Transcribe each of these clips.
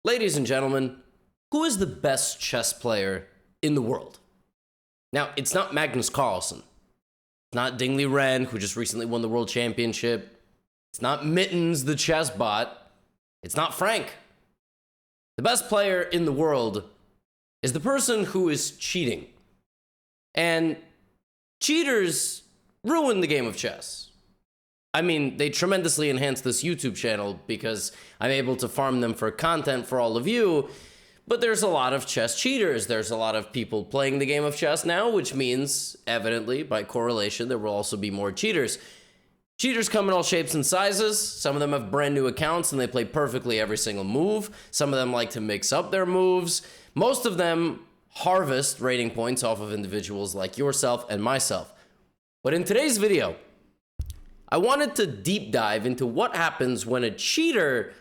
Ladies and gentlemen, who is the best chess player in the world? Now, it's not Magnus Carlsen. It's not Dingley Ren, who just recently won the world championship. It's not Mittens, the chess bot. It's not Frank. The best player in the world is the person who is cheating. And cheaters ruin the game of chess. I mean, they tremendously enhance this YouTube channel because I'm able to farm them for content for all of you, but there's a lot of chess cheaters. There's a lot of people playing the game of chess now, which means, evidently, by correlation, there will also be more cheaters. Cheaters come in all shapes and sizes. Some of them have brand new accounts and they play perfectly every single move. Some of them like to mix up their moves. Most of them harvest rating points off of individuals like yourself and myself. But in today's video, I wanted to deep dive into what happens when a cheater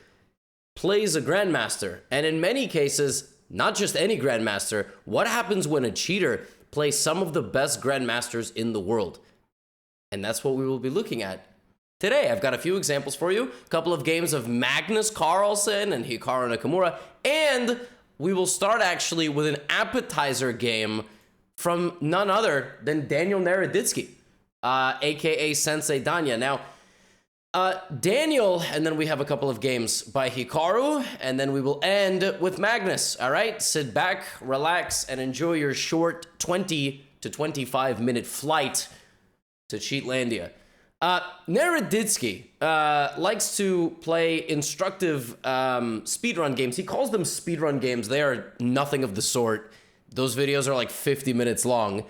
plays a Grandmaster. And in many cases, not just any Grandmaster, what happens when a cheater plays some of the best Grandmasters in the world? And that's what we will be looking at today. I've got a few examples for you. A couple of games of Magnus Carlsen and Hikaru Nakamura. And we will start actually with an appetizer game from none other than Daniel Naroditsky. AKA Sensei Danya. Now, Daniel, and then we have a couple of games by Hikaru, and then we will end with Magnus. All right, sit back, relax, and enjoy your short 20 to 25 minute flight to Cheatlandia. Naroditsky likes to play instructive speedrun games. He calls them speedrun games. They are nothing of the sort. Those videos are like 50 minutes long.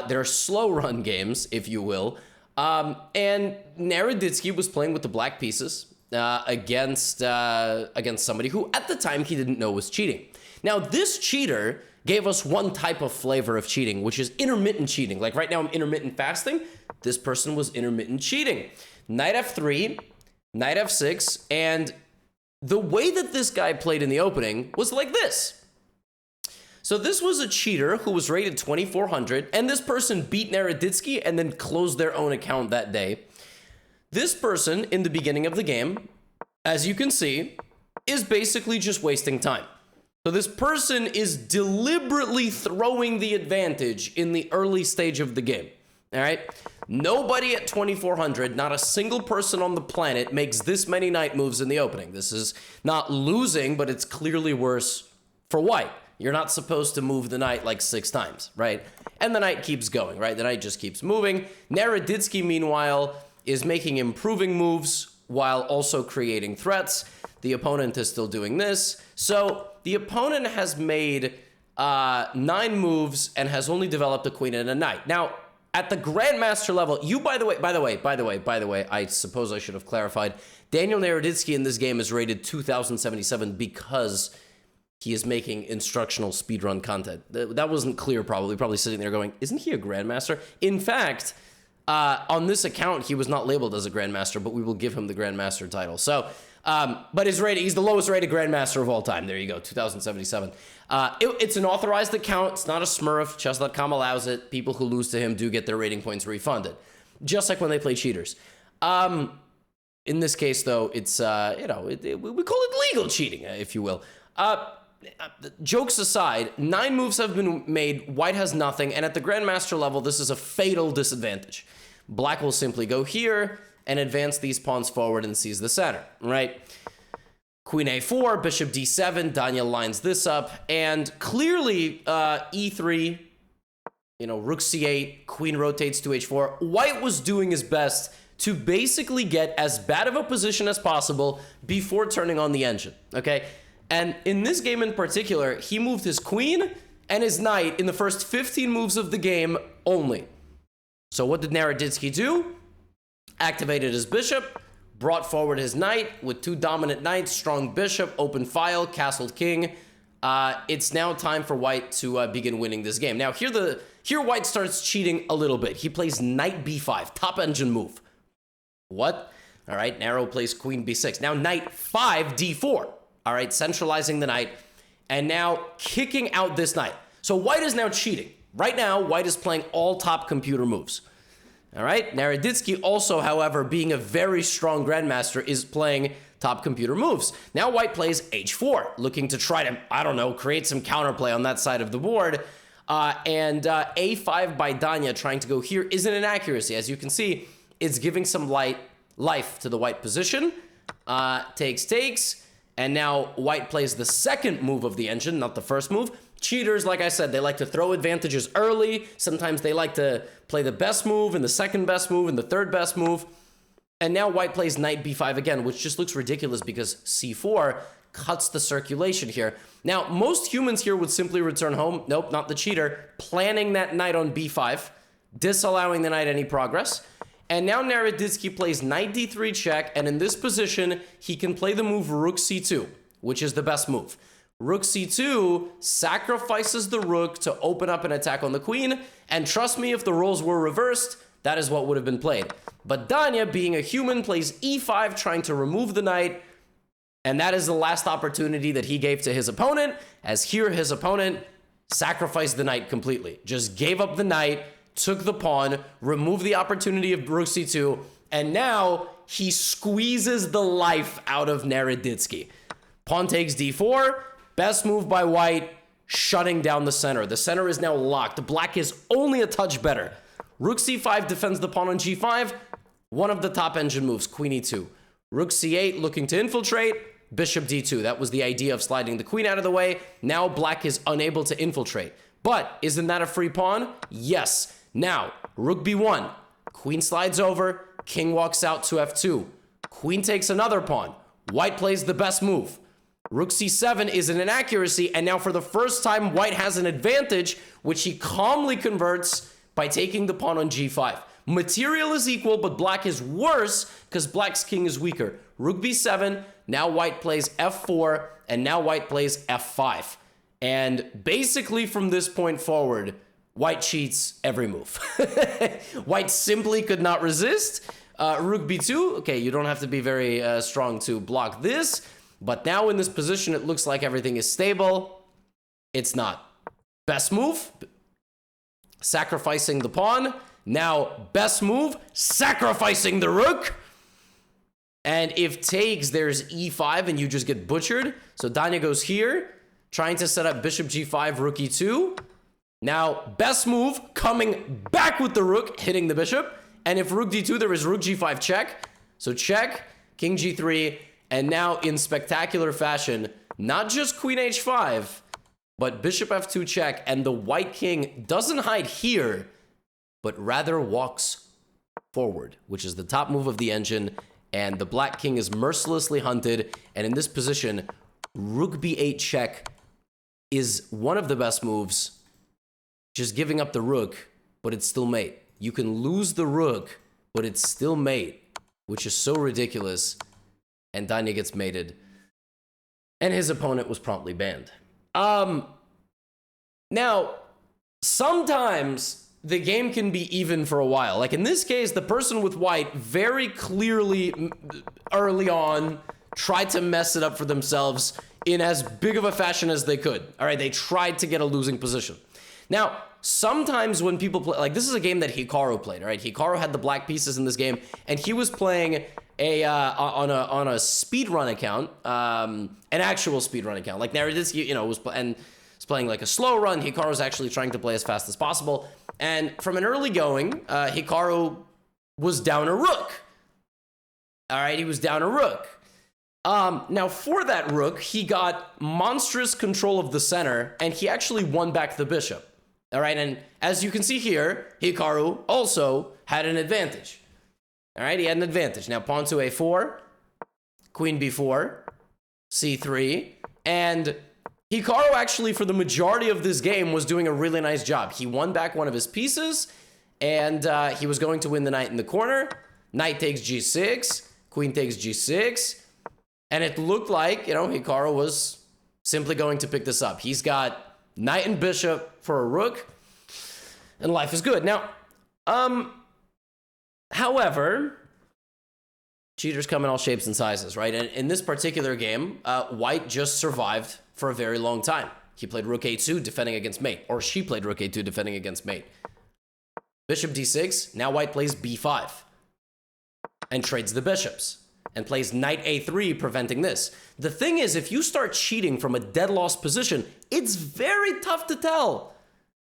They're slow run games, if you will. And Naroditsky was playing with the black pieces against somebody who at the time he didn't know was cheating. Now, this cheater gave us one type of flavor of cheating, which is intermittent cheating. Like right now I'm intermittent fasting. This person was intermittent cheating. Knight f3, knight f6, and the way that this guy played in the opening was like this. So this was a cheater who was rated 2400, and this person beat Naroditsky and then closed their own account that day. This person, in the beginning of the game, as you can see, is basically just wasting time. So this person is deliberately throwing the advantage in the early stage of the game, all right? Nobody at 2400, not a single person on the planet makes this many knight moves in the opening. This is not losing, but it's clearly worse for white. You're not supposed to move the knight like 6 times, right? And the knight keeps going, right? The knight just keeps moving. Naroditsky, meanwhile, is making improving moves while also creating threats. The opponent is still doing this. So the opponent has made 9 moves and has only developed a queen and a knight. Now, at the Grandmaster level, by the way, I suppose I should have clarified. Daniel Naroditsky in this game is rated 2077 because he is making instructional speedrun content. That wasn't clear, probably sitting there going, isn't he a Grandmaster? In fact, on this account, he was not labeled as a Grandmaster, but we will give him the Grandmaster title. So, but he's the lowest rated Grandmaster of all time. There you go, 2077. It's an authorized account. It's not a smurf. Chess.com allows it. People who lose to him do get their rating points refunded, just like when they play cheaters. In this case, though, it's, we call it legal cheating, if you will. Jokes aside, 9 moves have been made, white has nothing, and at the Grandmaster level, this is a fatal disadvantage. Black will simply go here and advance these pawns forward and seize the center, right? Queen a4, bishop d7, Daniel lines this up, and clearly e3, rook c8, queen rotates to h4. White was doing his best to basically get as bad of a position as possible before turning on the engine, okay? And in this game in particular, he moved his queen and his knight in the first 15 moves of the game only. So what did Naroditsky do? Activated his bishop, brought forward his knight with 2 dominant knights, strong bishop, open file, castled king. It's now time for white to begin winning this game. Now here white starts cheating a little bit. He plays knight b5, top engine move. What? All right, Naro plays queen b6. Now knight 5 d4. All right, centralizing the knight, and now kicking out this knight. So white is now cheating. Right now, white is playing all top computer moves. All right, Naroditsky also, however, being a very strong Grandmaster, is playing top computer moves. Now white plays h4, looking to try to, I don't know, create some counterplay on that side of the board. And a5 by Danya trying to go here is an inaccuracy. As you can see, it's giving some life to the white position. Takes. And now white plays the second move of the engine, not the first move. Cheaters, like I said, they like to throw advantages early. Sometimes they like to play the best move and the second best move and the third best move. And now white plays knight b5 again, which just looks ridiculous because c4 cuts the circulation here. Now, most humans here would simply return home. Nope, not the cheater. Planning that knight on b5, disallowing the knight any progress. And now Naroditsky plays knight d3 check, and in this position, he can play the move rook c2, which is the best move. Rook c2 sacrifices the rook to open up an attack on the queen, and trust me, if the roles were reversed, that is what would have been played. But Danya, being a human, plays e5, trying to remove the knight, and that is the last opportunity that he gave to his opponent, as here his opponent sacrificed the knight completely. Just gave up the knight, took the pawn, removed the opportunity of rook c2, and now he squeezes the life out of Naroditsky. Pawn takes d4, best move by white, shutting down the center. The center is now locked. Black is only a touch better. Rook c5 defends the pawn on g5, one of the top engine moves, queen e2. Rook c8 looking to infiltrate, bishop d2. That was the idea of sliding the queen out of the way. Now black is unable to infiltrate. But isn't that a free pawn? Yes. Now, rook b1, queen slides over, king walks out to f2. Queen takes another pawn. White plays the best move. Rook c7 is an inaccuracy, and now for the first time, white has an advantage, which he calmly converts by taking the pawn on g5. Material is equal, but black is worse because black's king is weaker. Rook b7, now white plays f4, and now white plays f5. And basically from this point forward, white cheats every move. White simply could not resist. Rook b2, okay, you don't have to be very strong to block this. But now in this position, it looks like everything is stable. It's not. Best move, sacrificing the pawn. Now, best move, sacrificing the rook. And if takes, there's e5 and you just get butchered. So Danya goes here, trying to set up bishop g5, rook e2. Now, best move, coming back with the rook, hitting the bishop. And if rook d2, there is rook g5 check. So check, king g3. And now, in spectacular fashion, not just queen h5, but bishop f2 check, and the white king doesn't hide here, but rather walks forward, which is the top move of the engine, and the black king is mercilessly hunted, and in this position, rook b8 check is one of the best moves, just giving up the rook, but it's still mate. You can lose the rook, but it's still mate, which is so ridiculous. And Danya gets mated, and his opponent was promptly banned. Now, sometimes the game can be even for a while. Like in this case, the person with white very clearly early on tried to mess it up for themselves in as big of a fashion as they could. All right, they tried to get a losing position. Now, sometimes when people play, like this is a game that Hikaru played, all right? Hikaru had the black pieces in this game, and he was playing on a speedrun account, an actual speedrun account. Like Naroditsky, you know, was playing like a slow run. Hikaru was actually trying to play as fast as possible. And from an early going, Hikaru was down a rook. All right, he was down a rook. Now for that rook, he got monstrous control of the center, and he actually won back the bishop. All right, and as you can see here, Hikaru also had an advantage. All right, he had an advantage. Now pawn to a4, queen b4, c3, and Hikaru actually, for the majority of this game, was doing a really nice job. He won back one of his pieces, and he was going to win the knight in the corner. Knight takes g6, queen takes g6, and it looked like, you know, Hikaru was simply going to pick this up. He's got knight and bishop for a rook, and life is good. Now, however, cheaters come in all shapes and sizes, right? And in this particular game, white just survived for a very long time. He played rook a2 defending against mate, or she played rook a2 defending against mate. Bishop d6, now white plays b5 and trades the bishops. and plays knight a3, preventing this. The thing is, if you start cheating from a dead lost position, it's very tough to tell.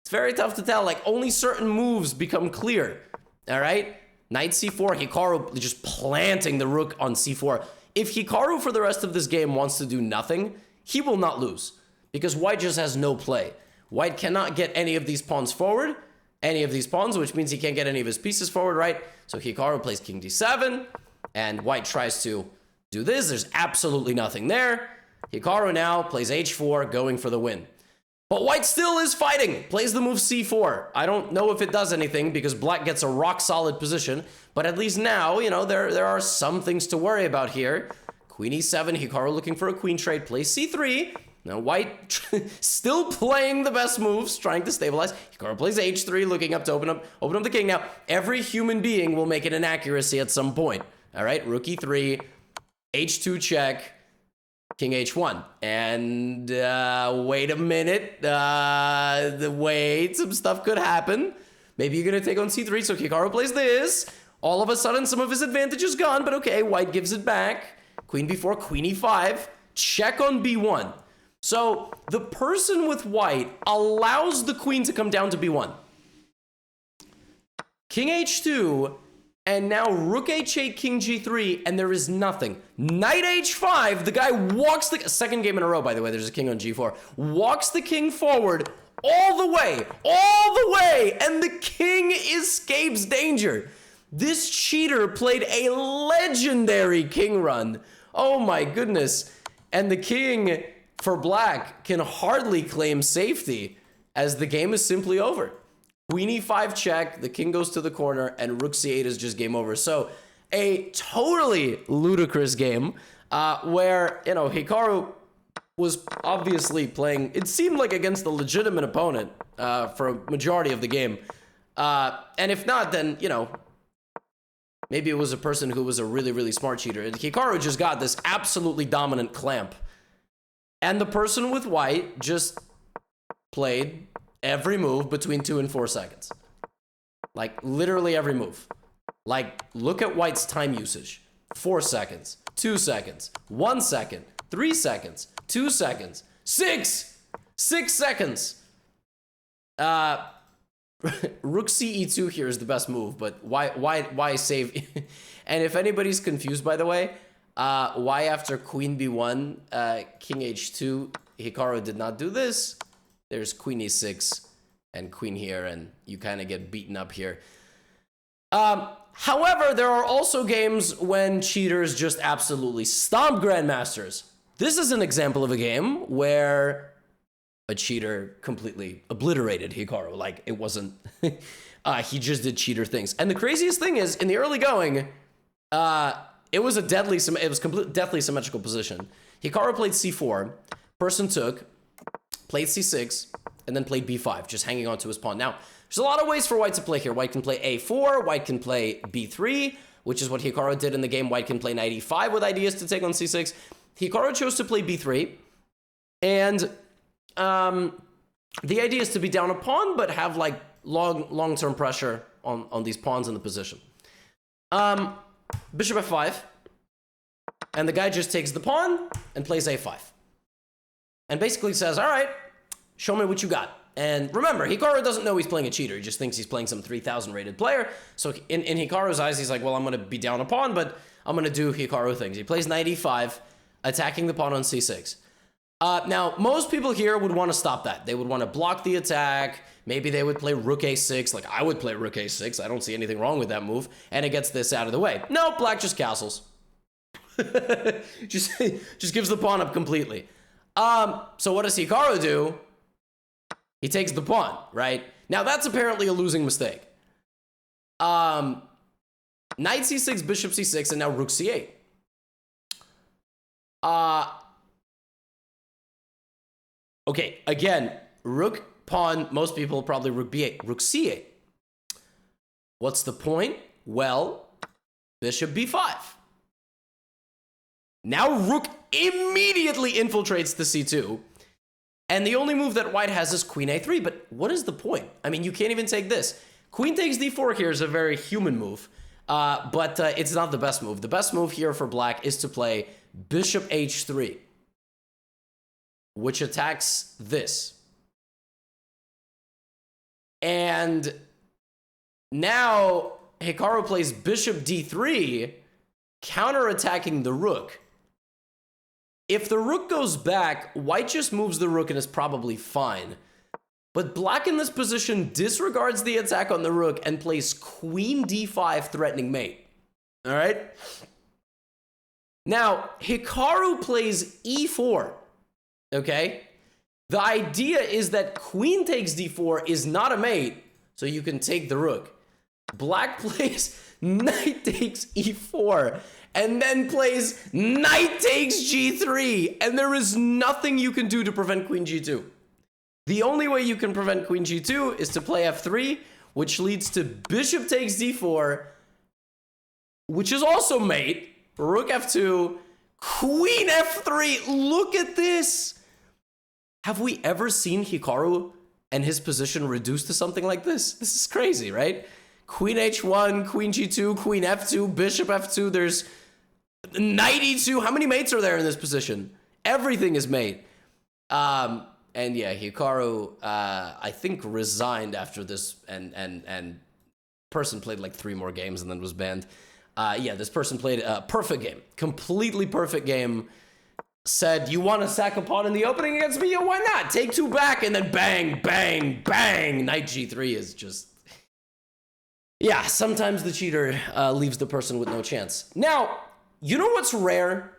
It's very tough to tell. Like, only certain moves become clear. All right? Knight c4, Hikaru just planting the rook on c4. If Hikaru for the rest of this game wants to do nothing, he will not lose, because white just has no play. White cannot get any of these pawns forward, which means he can't get any of his pieces forward, right? So Hikaru plays king d7, and white tries to do this. There's absolutely nothing there. Hikaru now plays h4, going for the win. But white still is fighting, plays the move c4. I don't know if it does anything, because black gets a rock-solid position, but at least now, you know, there are some things to worry about here. Queen e7, Hikaru looking for a queen trade, plays c3. Now white still playing the best moves, trying to stabilize. Hikaru plays h3, looking up to open up the king. Now, every human being will make an inaccuracy at some point. All right, rook e3, h2 check, king h1. And wait a minute. Wait, some stuff could happen. Maybe you're going to take on c3, so Hikaru plays this. All of a sudden, some of his advantage is gone, but okay, white gives it back. Queen b4, queen e5, check on b1. So the person with white allows the queen to come down to b1. King h2, and now rook h8, king g3, and there is nothing. Knight h5, the guy walks the... Second game in a row, by the way, there's a king on g4. Walks the king forward all the way, and the king escapes danger. This cheater played a legendary king run. Oh my goodness. And the king, for black, can hardly claim safety, as the game is simply over. Queen e5 check, the king goes to the corner, and rook c8 is just game over. So a totally ludicrous game where, you know, Hikaru was obviously playing, it seemed like against a legitimate opponent for a majority of the game. And if not, then, you know, maybe it was a person who was a really, really smart cheater. And Hikaru just got this absolutely dominant clamp. And the person with white just played every move between 2 and 4 seconds. Like, literally every move. Like, look at white's time usage. 4 seconds, 2 seconds, 1 second, 3 seconds, 2 seconds, 6 seconds. Rook ce2 here is the best move, but why save? And if anybody's confused, by the way, why after queen b1, king h2, Hikaru did not do this. There's queen e6 and queen here, and you kind of get beaten up here. However, there are also games when cheaters just absolutely stomp grandmasters. This is an example of a game where a cheater completely obliterated Hikaru. Like, it wasn't... he just did cheater things. And the craziest thing is, in the early going, it was deathly symmetrical position. Hikaru played c4, person took, played c6, and then played b5, just hanging on to his pawn. Now, there's a lot of ways for white to play here. White can play a4, white can play b3, which is what Hikaru did in the game. White can play knight e5 with ideas to take on c6. Hikaru chose to play b3, and the idea is to be down a pawn, but have like long-term pressure on these pawns in the position. Bishop f5, and the guy just takes the pawn and plays a5. And basically says, all right, show me what you got. And remember, Hikaru doesn't know he's playing a cheater. He just thinks he's playing some 3,000 rated player. So in Hikaru's eyes, he's like, well, I'm going to be down a pawn, but I'm going to do Hikaru things. He plays knight e5, attacking the pawn on c6. Now, most people here would want to stop that. They would want to block the attack. Maybe they would play rook a6. Like, I would play rook a6. I don't see anything wrong with that move. And it gets this out of the way. No, black just castles. just gives the pawn up completely. So what does Hikaru do? He takes the pawn, right? Now, that's apparently a losing mistake. Knight c6, bishop c6, and now rook c8. Okay, again, rook, pawn, most people probably rook b8, rook c8. What's the point? Well, bishop b5. Now rook immediately infiltrates the c2. And the only move that white has is queen a3, but what is the point? I mean, you can't even take this. Queen takes d4 here is a very human move. But it's not the best move. The best move here for black is to play bishop h3, which attacks this. And now Hikaru plays bishop d3, counterattacking the rook. If the rook goes back, white just moves the rook and is probably fine. But black in this position disregards the attack on the rook and plays queen d5, threatening mate. All right? Now, Hikaru plays e4, okay? The idea is that queen takes d4 is not a mate, so you can take the rook. Black plays knight takes e4, and then plays knight takes g3, and there is nothing you can do to prevent queen g2. The only way you can prevent queen g2 is to play f3, which leads to bishop takes d4, which is also mate, rook f2, queen f3. Look at this. Have we ever seen Hikaru and his position reduced to something like this? This is crazy, right? Queen h1, queen g2, queen f2, bishop f2, there's knight e2. How many mates are there in this position? Everything is mate. And yeah, Hikaru, I think, resigned after this, and person played like 3 more games and then was banned. Yeah, this person played a perfect game, completely perfect game. Said, you want to sack a pawn in the opening against me? Yeah, why not? Take 2 back, and then bang, bang, bang. Knight g3 is just... Yeah, sometimes the cheater leaves the person with no chance. Now, you know what's rare?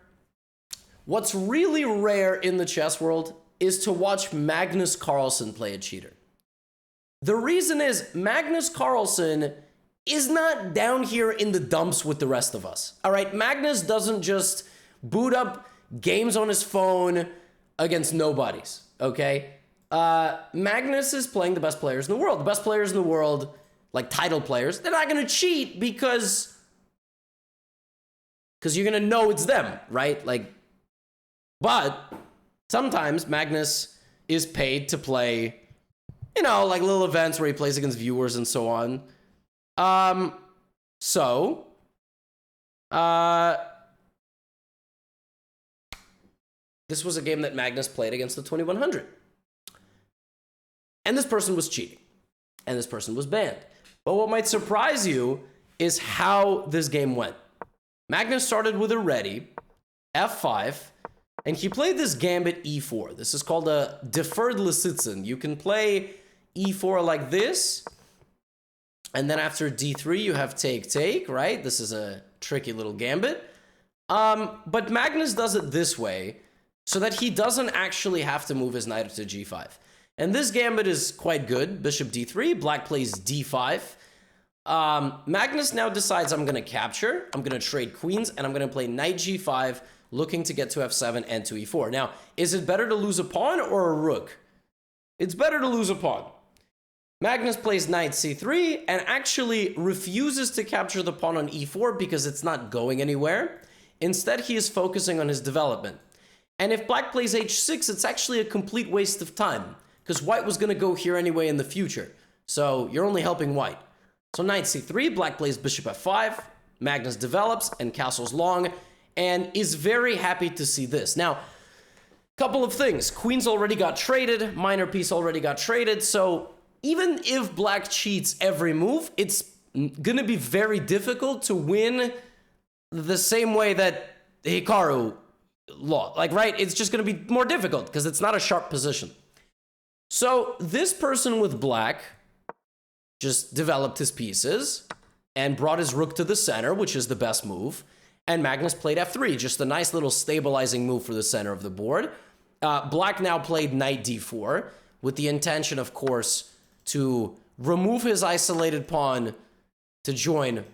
What's really rare in the chess world is to watch Magnus Carlsen play a cheater. The reason is Magnus Carlsen is not down here in the dumps with the rest of us. All right, Magnus doesn't just boot up games on his phone against nobodies, okay? Magnus is playing the best players in the world. The best players in the world, like title players, they're not gonna cheat because you're gonna know it's them, right? Like, but sometimes Magnus is paid to play, you know, like little events where he plays against viewers and so on. This was a game that Magnus played against the 2100. And this person was cheating. And this person was banned. But what might surprise you is how this game went. Magnus started with a ready, f5, and he played this gambit e4. This is called a deferred Lisitzin. You can play e4 like this, and then after d3 you have take, right? This is a tricky little gambit. But Magnus does it this way, so that he doesn't actually have to move his knight to g5. And this gambit is quite good. Bishop d3, black plays d5. Magnus now decides, I'm going to capture, I'm going to trade queens, and I'm going to play knight g5, looking to get to f7 and to e4. Now, is it better to lose a pawn or a rook? It's better to lose a pawn. Magnus plays knight c3 and actually refuses to capture the pawn on e4 because it's not going anywhere. Instead, he is focusing on his development. And if black plays h6, it's actually a complete waste of time because white was going to go here anyway in the future. So you're only helping white. So knight c3, black plays bishop f5, Magnus develops and castles long and is very happy to see this. Now, couple of things. Queens already got traded, minor piece already got traded, so even if black cheats every move, it's going to be very difficult to win the same way that Hikaru lost. Like, right? It's just going to be more difficult because it's not a sharp position. So this person with black just developed his pieces and brought his rook to the center, which is the best move. And Magnus played f3, just a nice little stabilizing move for the center of the board. Black now played knight d4 with the intention, of course, to remove his isolated pawn to join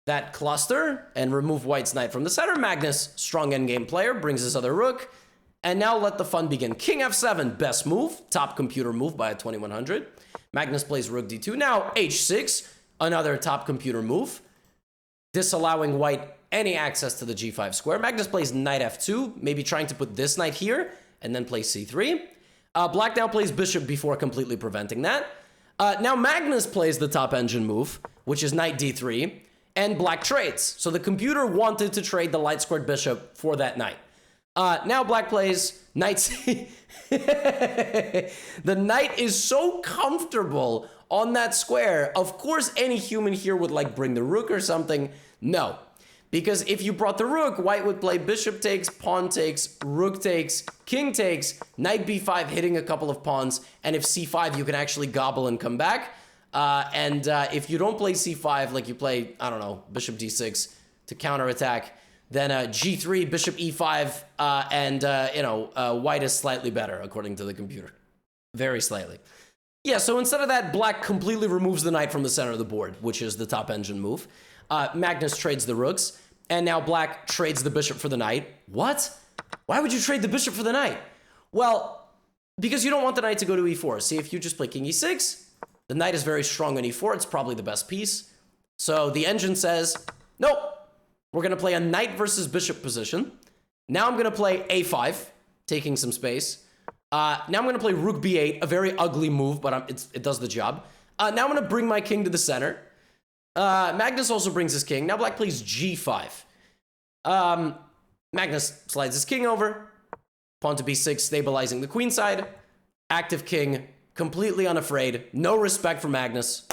that cluster and remove white's knight from the center. Magnus, strong endgame player, brings his other rook. And now let the fun begin. King f7, best move, top computer move by a 2100. Magnus plays rook d2. Now h6, another top computer move, disallowing white any access to the g5 square. Magnus plays knight f2, maybe trying to put this knight here, and then plays c3. Black now plays bishop before completely preventing that. Now Magnus plays the top engine move, which is knight d3. and black trades. So the computer wanted to trade the light squared bishop for that knight. Now black plays knight. The knight is so comfortable on that square. Of course, any human here would like bring the rook or something. No, because if you brought the rook, white would play bishop takes, pawn takes, rook takes, king takes, knight b5, hitting a couple of pawns. And if c5, you can actually gobble and come back. If you don't play c5, like you play, I don't know, bishop d6 to counterattack, then g3, bishop e5, white is slightly better, according to the computer. Very slightly. Yeah, so instead of that, black completely removes the knight from the center of the board, which is the top engine move. Magnus trades the rooks, and now black trades the bishop for the knight. What? Why would you trade the bishop for the knight? Well, because you don't want the knight to go to e4. See, if you just play king e6, the knight is very strong on e4. It's probably the best piece. So the engine says, nope, we're going to play a knight versus bishop position. Now I'm going to play a5, taking some space. Now I'm going to play rook b8, a very ugly move, but it does the job. Now I'm going to bring my king to the center. Magnus also brings his king. Now black plays g5. Magnus slides his king over. Pawn to b6, stabilizing the queen side. Active king, completely unafraid. No respect for Magnus.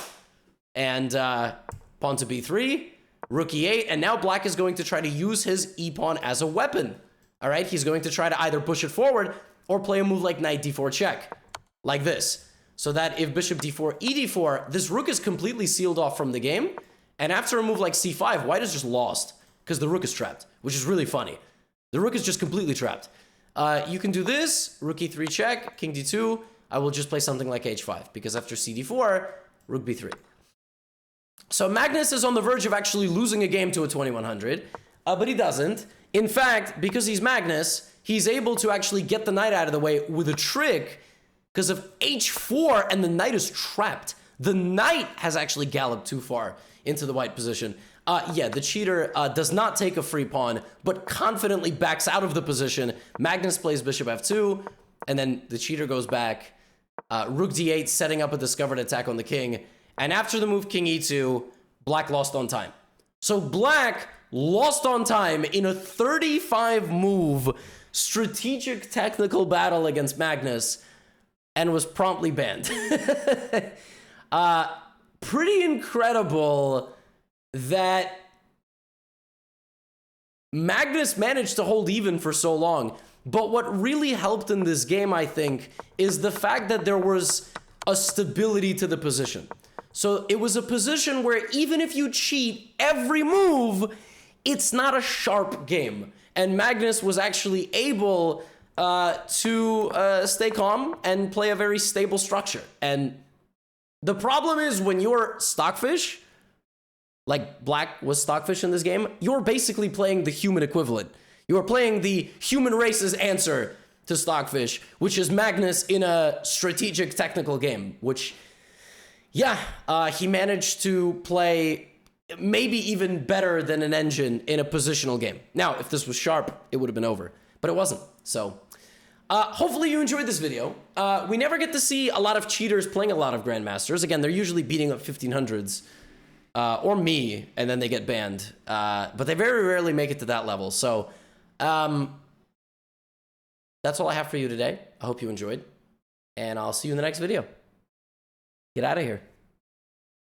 And pawn to b3, rook e8. And now black is going to try to use his e-pawn as a weapon. All right, he's going to try to either push it forward or play a move like knight d4 check, like this. So that if bishop d4, e4, this rook is completely sealed off from the game. And after a move like c5, white is just lost because the rook is trapped, which is really funny. The rook is just completely trapped. You can do this, rook e3 check, king d2. I will just play something like h5 because after cd4, rook b3. So Magnus is on the verge of actually losing a game to a 2100, but he doesn't. In fact, because he's Magnus, he's able to actually get the knight out of the way with a trick because of h4, and the knight is trapped. The knight has actually galloped too far into the white position. Yeah, the cheater does not take a free pawn, but confidently backs out of the position. Magnus plays bishop f2, and then the cheater goes back. Rook d8, setting up a discovered attack on the king. And after the move king e2, black lost on time. So black lost on time in a 35-move strategic technical battle against Magnus and was promptly banned. Pretty incredible that Magnus managed to hold even for so long. But what really helped in this game, I think, is the fact that there was a stability to the position. So it was a position where even if you cheat every move, it's not a sharp game. And Magnus was actually able to stay calm and play a very stable structure. And the problem is when you're Stockfish, like black was Stockfish in this game, you're basically playing the human equivalent. You are playing the human race's answer to Stockfish, which is Magnus in a strategic technical game, which, yeah, he managed to play maybe even better than an engine in a positional game. Now, if this was sharp, it would have been over, but it wasn't. So hopefully you enjoyed this video. We never get to see a lot of cheaters playing a lot of Grandmasters. Again, they're usually beating up 1500s or me, and then they get banned. But they very rarely make it to that level. So that's all I have for you today. I hope you enjoyed, and I'll see you in the next video. Get out of here.